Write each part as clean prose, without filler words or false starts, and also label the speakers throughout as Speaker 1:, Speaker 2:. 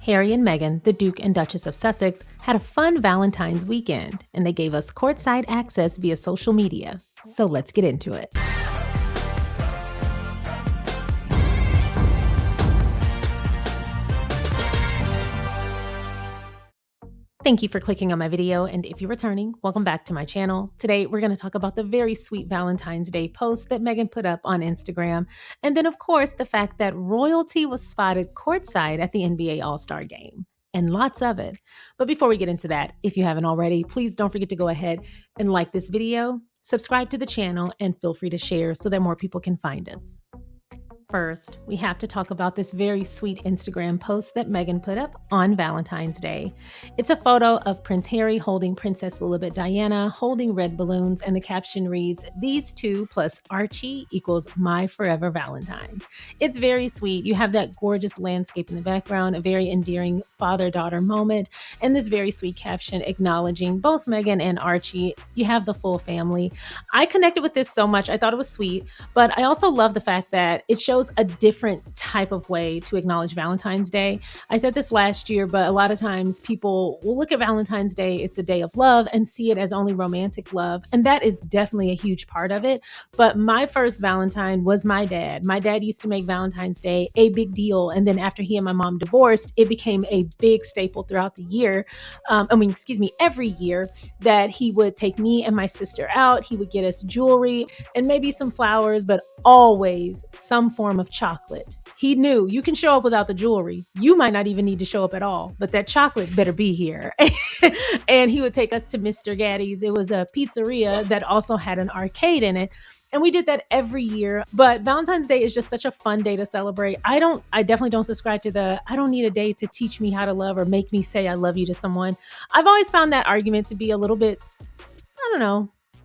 Speaker 1: Harry and Meghan, the Duke and Duchess of Sussex, had a fun Valentine's weekend, and they gave us courtside access via social media. So let's get into it. Thank you for clicking on my video, and if you're returning, welcome back to my channel. Today, we're going to talk about the very sweet Valentine's Day post that Meghan put up on Instagram, and then, of course, the fact that royalty was spotted courtside at the NBA All-Star Game, and lots of it. But before we get into that, if you haven't already, please don't forget to go ahead and like this video, subscribe to the channel, and feel free to share so that more people can find us. First, we have to talk about this very sweet Instagram post that Meghan put up on Valentine's Day. It's a photo of Prince Harry holding Princess Lilibet Diana, holding red balloons, and the caption reads, "These two plus Archie equals my forever Valentine." It's very sweet. You have that gorgeous landscape in the background, a very endearing father-daughter moment, and this very sweet caption acknowledging both Meghan and Archie. You have the full family. I connected with this so much. I thought it was sweet, but I also love the fact that it shows a different type of way to acknowledge Valentine's Day. I said this last year, but a lot of times people will look at Valentine's Day, it's a day of love, and see it as only romantic love. And that is definitely a huge part of it. But my first Valentine was my dad. My dad used to make Valentine's Day a big deal. And then after he and my mom divorced, it became a big staple throughout the year. Every year that he would take me and my sister out. He would get us jewelry and maybe some flowers, but always some form of chocolate. He knew you can show up without the jewelry. You might not even need to show up at all, but that chocolate better be here. And he would take us to Mr. Gaddy's. It was a pizzeria that also had an arcade in it. And we did that every year. But Valentine's Day is just such a fun day to celebrate. I definitely don't subscribe to I don't need a day to teach me how to love or make me say I love you to someone. I've always found that argument to be a little bit,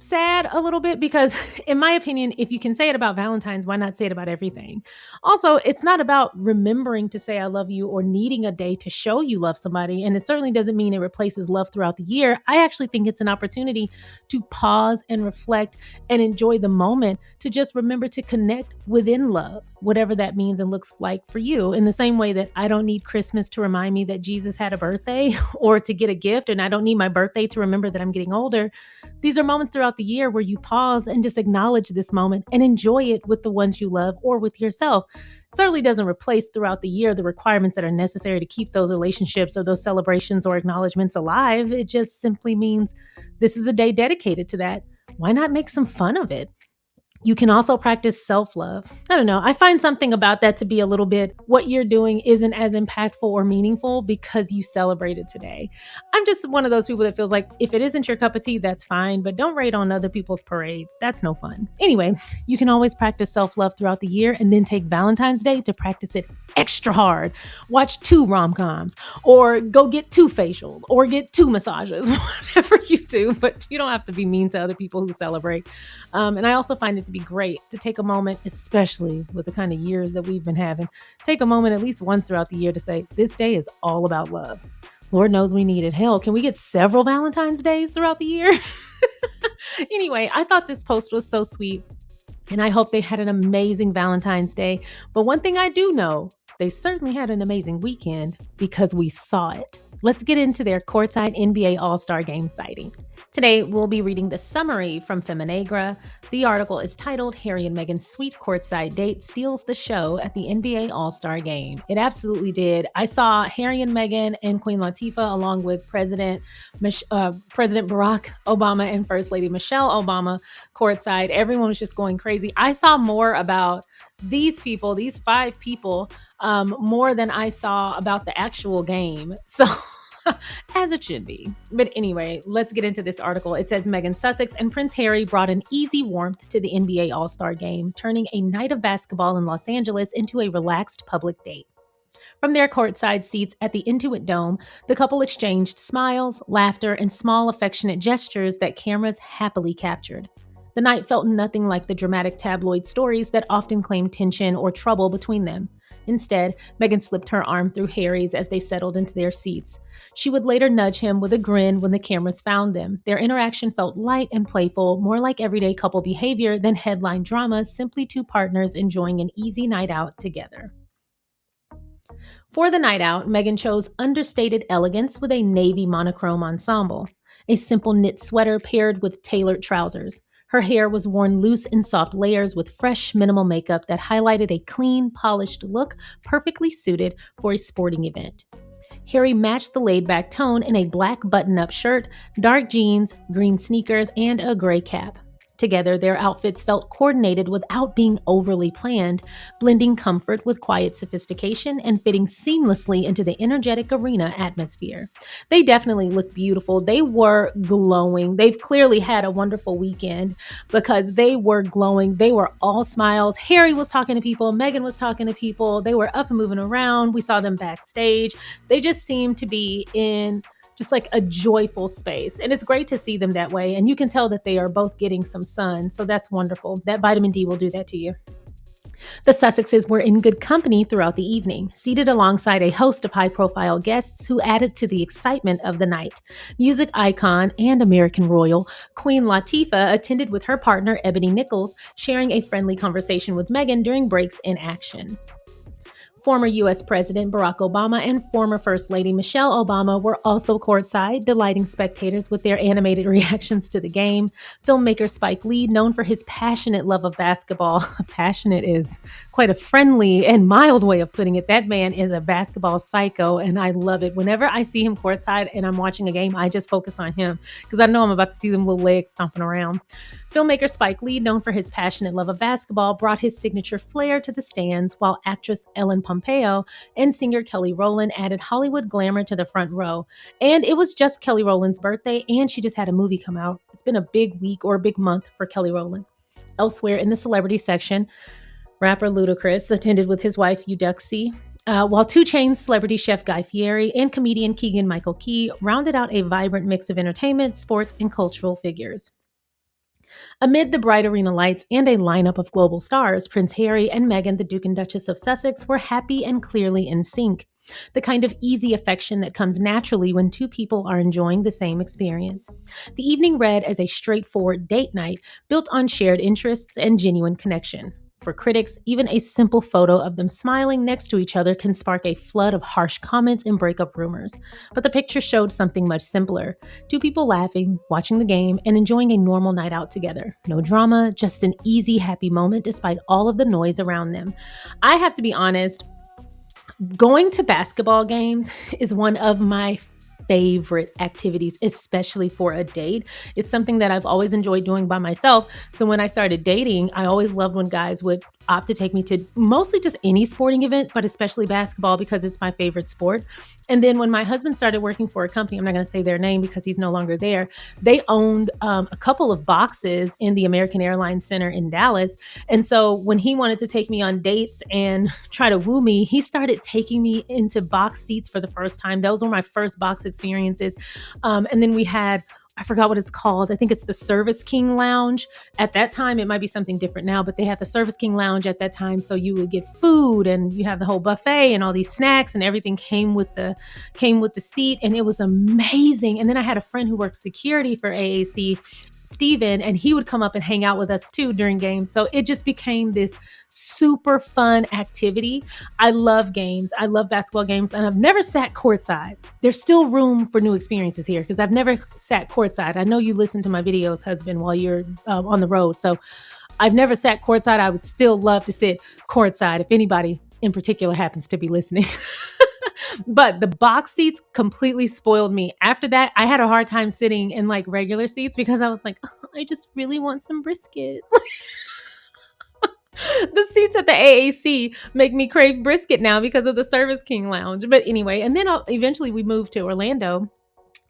Speaker 1: sad a little bit, because in my opinion, if you can say it about Valentine's, why not say it about everything? Also, it's not about remembering to say I love you or needing a day to show you love somebody. And it certainly doesn't mean it replaces love throughout the year. I actually think it's an opportunity to pause and reflect and enjoy the moment, to just remember to connect within love, whatever that means and looks like for you. In the same way that I don't need Christmas to remind me that Jesus had a birthday or to get a gift, and I don't need my birthday to remember that I'm getting older. These are moments throughout the year where you pause and just acknowledge this moment and enjoy it with the ones you love or with yourself. It certainly doesn't replace throughout the year the requirements that are necessary to keep those relationships or those celebrations or acknowledgments alive. It just simply means this is a day dedicated to that. Why not make some fun of it? You can also practice self-love. I don't know. I find something about that to be a little bit, what you're doing isn't as impactful or meaningful because you celebrated today. I'm just one of those people that feels like if it isn't your cup of tea, that's fine, but don't raid on other people's parades. That's no fun. Anyway, you can always practice self-love throughout the year and then take Valentine's Day to practice it extra hard. Watch 2 rom-coms or go get 2 facials or get 2 massages, whatever you do, but you don't have to be mean to other people who celebrate. And I also find it to be great to take a moment, especially with the kind of years that we've been having, take a moment at least once throughout the year to say, this day is all about love. Lord knows we need it. Hell, can we get several Valentine's Days throughout the year? Anyway, I thought this post was so sweet, and I hope they had an amazing Valentine's Day. But one thing I do know, they certainly had an amazing weekend because we saw it. Let's get into their courtside NBA All-Star Game sighting. Today, we'll be reading the summary from Feminagra. The article is titled, Harry and Meghan's Sweet Courtside Date Steals the Show at the NBA All-Star Game. It absolutely did. I saw Harry and Meghan and Queen Latifah along with President Barack Obama and First Lady Michelle Obama courtside. Everyone was just going crazy. I saw more about these people, these 5 people, more than I saw about the actual game. So as it should be. But anyway, let's get into this article. It says Meghan Sussex and Prince Harry brought an easy warmth to the NBA All-Star Game, turning a night of basketball in Los Angeles into a relaxed public date. From their courtside seats at the Intuit Dome, the couple exchanged smiles, laughter, and small affectionate gestures that cameras happily captured. The night felt nothing like the dramatic tabloid stories that often claim tension or trouble between them. Instead, Meghan slipped her arm through Harry's as they settled into their seats. She would later nudge him with a grin when the cameras found them. Their interaction felt light and playful, more like everyday couple behavior than headline drama, simply 2 partners enjoying an easy night out together. For the night out, Meghan chose understated elegance with a navy monochrome ensemble, a simple knit sweater paired with tailored trousers. Her hair was worn loose in soft layers with fresh, minimal makeup that highlighted a clean, polished look perfectly suited for a sporting event. Harry matched the laid back tone in a black button up shirt, dark jeans, green sneakers, and a gray cap. Together, their outfits felt coordinated without being overly planned, blending comfort with quiet sophistication and fitting seamlessly into the energetic arena atmosphere. They definitely looked beautiful. They were glowing. They've clearly had a wonderful weekend because they were glowing. They were all smiles. Harry was talking to people. Meghan was talking to people. They were up and moving around. We saw them backstage. They just seemed to be in just like a joyful space. And it's great to see them that way. And you can tell that they are both getting some sun. So that's wonderful. That vitamin D will do that to you. The Sussexes were in good company throughout the evening, seated alongside a host of high-profile guests who added to the excitement of the night. Music icon and American royal Queen Latifah attended with her partner Ebony Nichols, sharing a friendly conversation with Meghan during breaks in action. Former U.S. President Barack Obama and former First Lady Michelle Obama were also courtside, delighting spectators with their animated reactions to the game. Filmmaker Spike Lee, known for his passionate love of basketball, passionate is quite a friendly and mild way of putting it. That man is a basketball psycho, and I love it. Whenever I see him courtside and I'm watching a game, I just focus on him because I know I'm about to see them little legs stomping around. Filmmaker Spike Lee, known for his passionate love of basketball, brought his signature flair to the stands, while actress Ellen Pompeo and singer Kelly Rowland added Hollywood glamour to the front row. And it was just Kelly Rowland's birthday, and she just had a movie come out. It's been a big week or a big month for Kelly Rowland. Elsewhere in the celebrity section, rapper Ludacris attended with his wife Eudoxie, while 2 Chainz celebrity chef Guy Fieri and comedian Keegan-Michael Key rounded out a vibrant mix of entertainment, sports, and cultural figures. Amid the bright arena lights and a lineup of global stars, Prince Harry and Meghan, the Duke and Duchess of Sussex, were happy and clearly in sync. The kind of easy affection that comes naturally when 2 people are enjoying the same experience. The evening read as a straightforward date night built on shared interests and genuine connection. For critics, even a simple photo of them smiling next to each other can spark a flood of harsh comments and breakup rumors. But the picture showed something much simpler. 2 people laughing, watching the game, and enjoying a normal night out together. No drama, just an easy, happy moment despite all of the noise around them. I have to be honest, going to basketball games is one of my favorite activities, especially for a date. It's something that I've always enjoyed doing by myself. So when I started dating, I always loved when guys would opt to take me to mostly just any sporting event, but especially basketball because it's my favorite sport. And then when my husband started working for a company, I'm not going to say their name because he's no longer there, they owned a couple of boxes in the American Airlines Center in Dallas. And so when he wanted to take me on dates and try to woo me, he started taking me into box seats for the first time. Those were my first box experiences. And then we had, I forgot what it's called. I think it's the Service King Lounge. At that time, it might be something different now, but they had the Service King Lounge at that time. So you would get food and you have the whole buffet and all these snacks and everything came with the seat. And it was amazing. And then I had a friend who worked security for AAC, Steven, and he would come up and hang out with us too during games. So it just became this super fun activity. I love games. I love basketball games, and I've never sat courtside. There's still room for new experiences here because I've never sat courtside. I know you listen to my videos, husband, while you're on the road. So I've never sat courtside. I would still love to sit courtside if anybody in particular happens to be listening. But the box seats completely spoiled me. After that, I had a hard time sitting in like regular seats because I was like, oh, I just really want some brisket. The seats at the AAC make me crave brisket now because of the Service King Lounge. But anyway, and then eventually we moved to Orlando.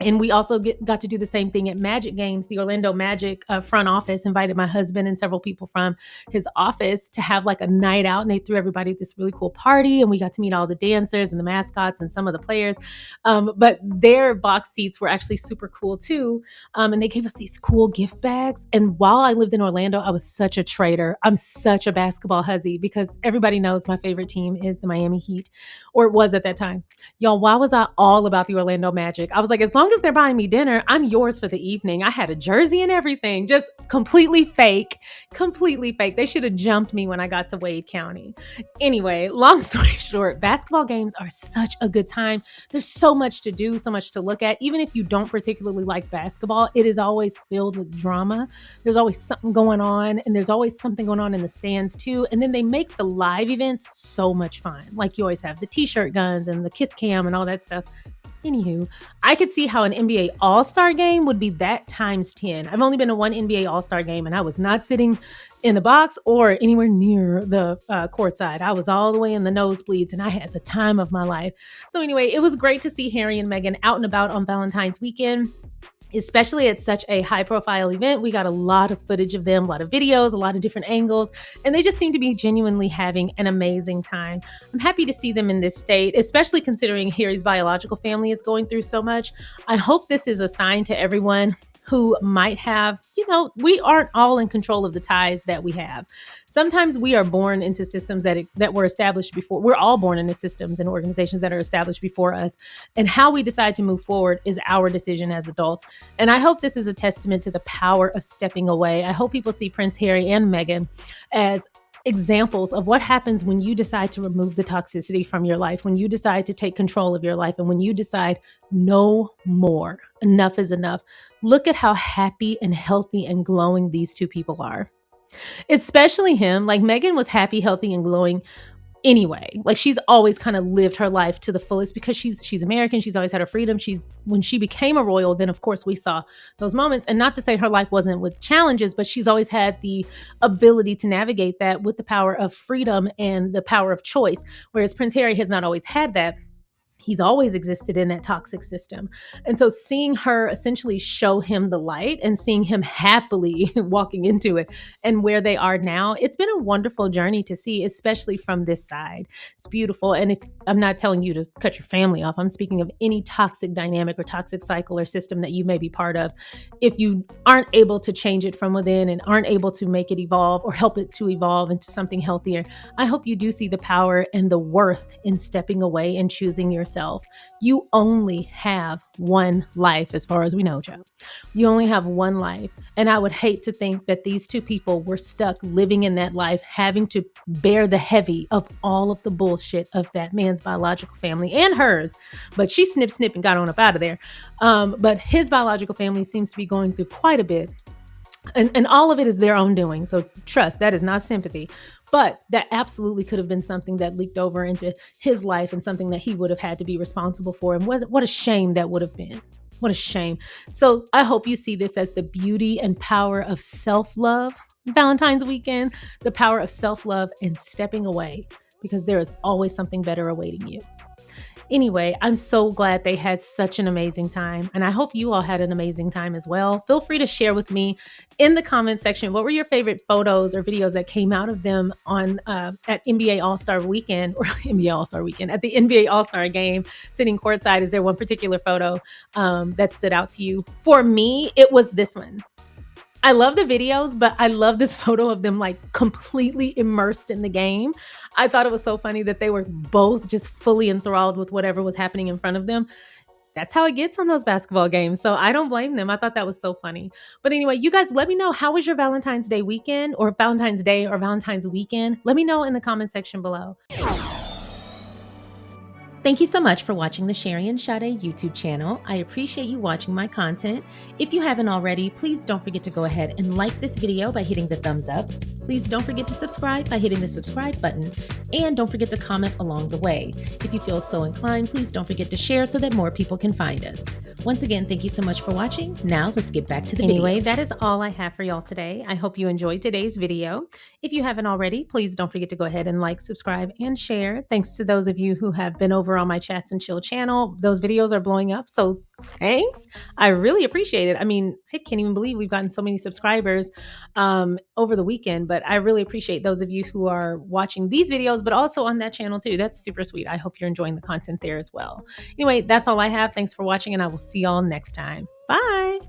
Speaker 1: And we also got to do the same thing at Magic Games. The Orlando Magic front office invited my husband and several people from his office to have like a night out. And they threw everybody this really cool party. And we got to meet all the dancers and the mascots and some of the players. But their box seats were actually super cool too. And they gave us these cool gift bags. And while I lived in Orlando, I was such a traitor. I'm such a basketball hussy because everybody knows my favorite team is the Miami Heat, or it was at that time. Y'all, why was I all about the Orlando Magic? I was like, as long long as they're buying me dinner, I'm yours for the evening. I had a jersey and everything, just completely fake, completely fake. They should have jumped me when I got to Wade County. Anyway, long story short, basketball games are such a good time. There's so much to do, so much to look at. Even if you don't particularly like basketball, it is always filled with drama. There's always something going on, and there's always something going on in the stands too. And then they make the live events so much fun. Like you always have the t-shirt guns and the kiss cam and all that stuff. Anywho, I could see how an NBA All-Star game would be that times 10. I've only been to one NBA All-Star game, and I was not sitting in the box or anywhere near the courtside. I was all the way in the nosebleeds, and I had the time of my life. So anyway, it was great to see Harry and Meghan out and about on Valentine's weekend, especially at such a high-profile event. We got a lot of footage of them, a lot of videos, a lot of different angles, and they just seem to be genuinely having an amazing time. I'm happy to see them in this state, especially considering Harry's biological family is going through so much. I hope this is a sign to everyone who might have, we aren't all in control of the ties that we have. Sometimes we are born into systems that were established before. We're all born into systems and organizations that are established before us. And how we decide to move forward is our decision as adults. And I hope this is a testament to the power of stepping away. I hope people see Prince Harry and Meghan as examples of what happens when you decide to remove the toxicity from your life, when you decide to take control of your life, and when you decide no more, enough is enough. Look at how happy and healthy and glowing these two people are. Especially him. Like, Meghan was happy, healthy, and glowing anyway. Like, she's always kind of lived her life to the fullest because she's American. She's always had her freedom. When she became a royal, then of course we saw those moments. And not to say her life wasn't with challenges, but she's always had the ability to navigate that with the power of freedom and the power of choice. Whereas Prince Harry has not always had that. He's always existed in that toxic system. And so seeing her essentially show him the light and seeing him happily walking into it and where they are now, it's been a wonderful journey to see, especially from this side. It's beautiful. And if I'm not telling you to cut your family off, I'm speaking of any toxic dynamic or toxic cycle or system that you may be part of. If you aren't able to change it from within and aren't able to make it evolve or help it to evolve into something healthier, I hope you do see the power and the worth in stepping away and choosing yourself. You only have one life, as far as we know, Joe. You only have one life. And I would hate to think that these two people were stuck living in that life, having to bear the heavy of all of the bullshit of that man's biological family and hers. But she snip and got on up out of there. But his biological family seems to be going through quite a bit. And all of it is their own doing. So trust, that is not sympathy. But that absolutely could have been something that leaked over into his life and something that he would have had to be responsible for. And what a shame that would have been. What a shame. So I hope you see this as the beauty and power of self-love. Valentine's weekend, the power of self-love and stepping away, because there is always something better awaiting you. Anyway, I'm so glad they had such an amazing time, and I hope you all had an amazing time as well. Feel free to share with me in the comment section what were your favorite photos or videos that came out of them on at NBA All-Star Weekend or NBA All-Star Weekend at the NBA All-Star game, sitting courtside. Is there one particular photo that stood out to you? For me, it was this one. I love the videos, but I love this photo of them like completely immersed in the game. I thought it was so funny that they were both just fully enthralled with whatever was happening in front of them. That's how it gets on those basketball games. So I don't blame them. I thought that was so funny. But anyway, you guys, let me know, how was your Valentine's Day weekend, or Valentine's Day or Valentine's weekend? Let me know in the comment section below. Thank you so much for watching the SharionSade YouTube channel. I appreciate you watching my content. If you haven't already, please don't forget to go ahead and like this video by hitting the thumbs up. Please don't forget to subscribe by hitting the subscribe button. And don't forget to comment along the way. If you feel so inclined, please don't forget to share so that more people can find us. Once again, thank you so much for watching. Now let's get back to the video. Anyway, that is all I have for y'all today. I hope you enjoyed today's video. If you haven't already, please don't forget to go ahead and like, subscribe, and share. Thanks to those of you who have been over on my Chats and Chill channel. Those videos are blowing up, so thanks. I really appreciate it. I mean, I can't even believe we've gotten so many subscribers over the weekend, but I really appreciate those of you who are watching these videos, but also on that channel too. That's super sweet. I hope you're enjoying the content there as well. Anyway, that's all I have. Thanks for watching, and I will see y'all next time. Bye.